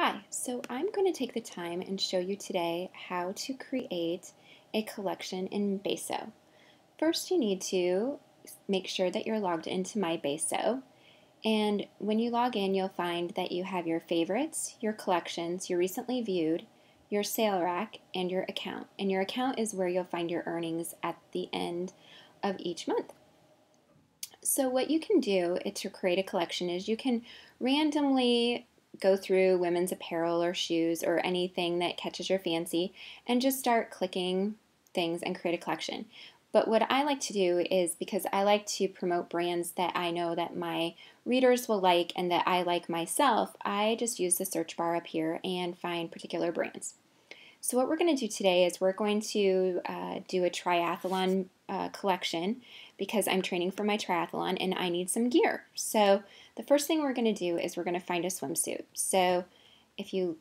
Hi, so I'm going to take the time and show you today how to create a collection in BESO. First, you need to make sure that you're logged into my BESO. And when you log in, you'll find that you have your favorites, your collections, your recently viewed, your sale rack, and your account. And your account is where you'll find your earnings at the end of each month. So what you can do to create a collection is you can randomly go through women's apparel or shoes or anything that catches your fancy and just start clicking things and create a collection. But what I like to do is, because I like to promote brands that I know that my readers will like and that I like myself, I just use the search bar up here and find particular brands. So what we're going to do today is we're going to do a triathlon collection because I'm training for my triathlon and I need some gear. So the first thing we're going to do is we're going to find a swimsuit. So if you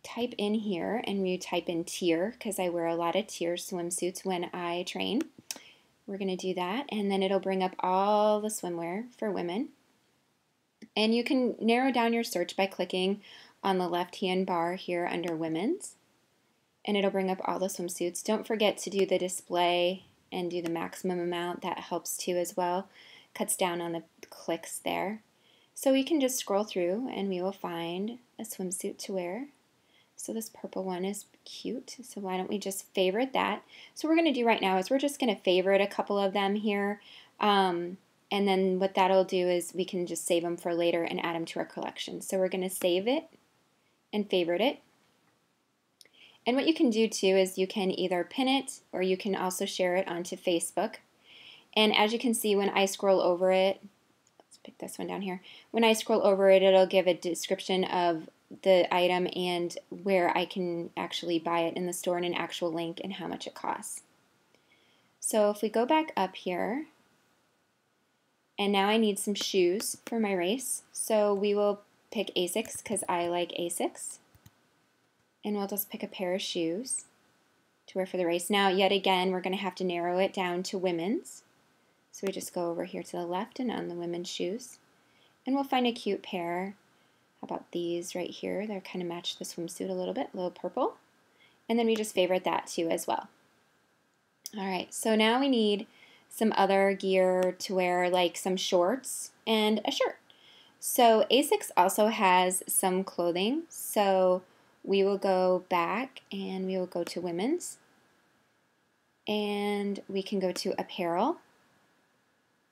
type in here and you type in tier, because I wear a lot of tier swimsuits when I train, we're going to do that, and then it'll bring up all the swimwear for women. And you can narrow down your search by clicking on the left-hand bar here under women's, and it'll bring up all the swimsuits. Don't forget to do the display and do the maximum amount. That helps too as well. Cuts down on the clicks there. So we can just scroll through and we will find a swimsuit to wear. So this purple one is cute, so why don't we just favorite that? So what we're going to do right now is we're just going to favorite a couple of them here, and then what that'll do is we can just save them for later and add them to our collection. So we're going to save it and favorite it. And what you can do too is you can either pin it or you can also share it onto Facebook. And as you can see, when I scroll over it, let's pick this one down here. When I scroll over it, it'll give a description of the item and where I can actually buy it in the store and an actual link and how much it costs. So if we go back up here, and now I need some shoes for my race. So we will pick Asics because I like Asics. And we'll just pick a pair of shoes to wear for the race. Now, yet again, we're going to have to narrow it down to women's. So we just go over here to the left and on the women's shoes. And we'll find a cute pair. How about these right here? They kind of match the swimsuit a little bit, a little purple. And then we just favorite that too as well. All right, so now we need some other gear to wear, like some shorts and a shirt. So Asics also has some clothing. So we will go back and we will go to women's, and we can go to apparel,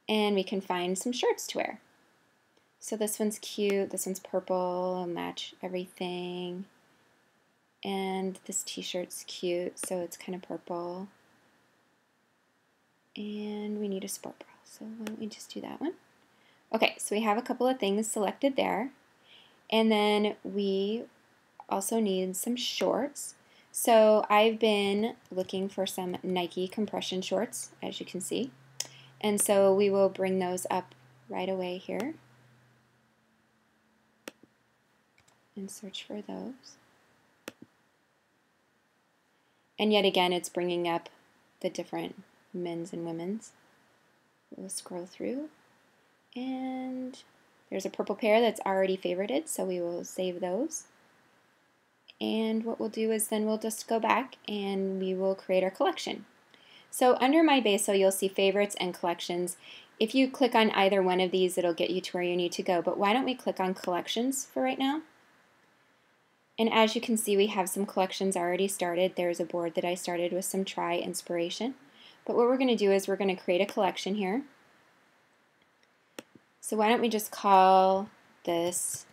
and we can find some shirts to wear. So this one's cute, this one's purple, match everything, and this t-shirt's cute, so it's kind of purple, and we need a sport bra, so why don't we just do that one. Okay, so we have a couple of things selected there, and then we also need some shorts. So I've been looking for some Nike compression shorts, as you can see. And so we will bring those up right away here and search for those. And yet again, it's bringing up the different men's and women's. We'll scroll through, and there's a purple pair that's already favorited, so we will save those. And what we'll do is then we'll just go back and we will create our collection. So under my BESO, you'll see favorites and collections. If you click on either one of these, it'll get you to where you need to go. But why don't we click on collections for right now? And as you can see, we have some collections already started. There's a board that I started with some try inspiration. But what we're going to do is we're going to create a collection here. So why don't we just call this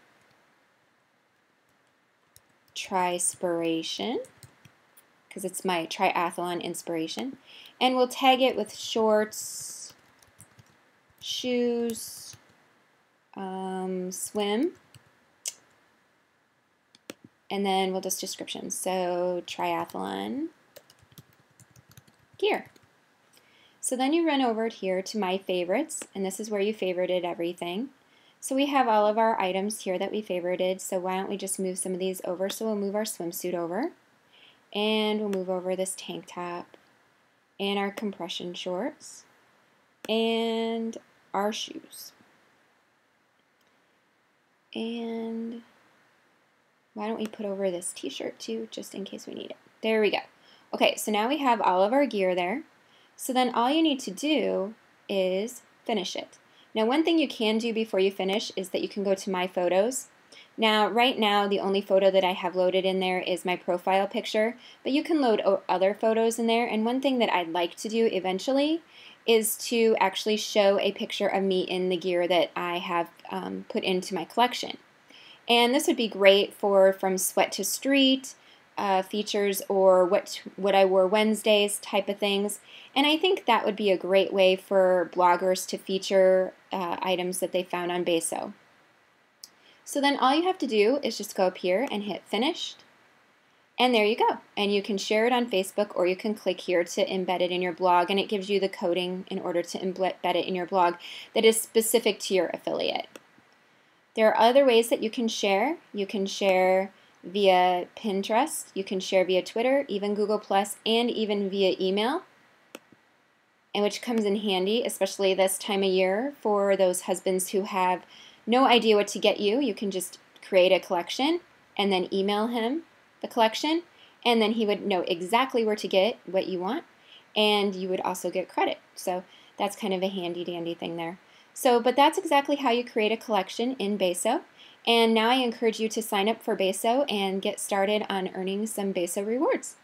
Tri-spiration, because it's my triathlon inspiration, and we'll tag it with shorts, shoes, swim, and then we'll just description. So triathlon gear. So then you run over here to my favorites, and this is where you favorited everything. So we have all of our items here that we favorited, so why don't we just move some of these over. So we'll move our swimsuit over, and we'll move over this tank top, and our compression shorts, and our shoes. And Why don't we put over this t-shirt too, just in case we need it. There we go. Okay, so now we have all of our gear there. So then all you need to do is finish it. Now one thing you can do before you finish is that you can go to My Photos. Now right now the only photo that I have loaded in there is my profile picture, but you can load other photos in there, and one thing that I'd like to do eventually is to actually show a picture of me in the gear that I have put into my collection. And this would be great for From Sweat to Street features, or what I wore Wednesdays type of things. And I think that would be a great way for bloggers to feature items that they found on BESO. So then all you have to do is just go up here and hit Finished. And there you go. And you can share it on Facebook, or you can click here to embed it in your blog, and it gives you the coding in order to embed it in your blog that is specific to your affiliate. There are other ways that you can share. You can share via Pinterest, you can share via Twitter, even Google+, and even via email, and which comes in handy, especially this time of year, for those husbands who have no idea what to get you. You can just create a collection and then email him the collection, and then he would know exactly where to get what you want, and you would also get credit. So that's kind of a handy dandy thing there. So, but that's exactly how you create a collection in BESO. And now I encourage you to sign up for BESO and get started on earning some BESO rewards.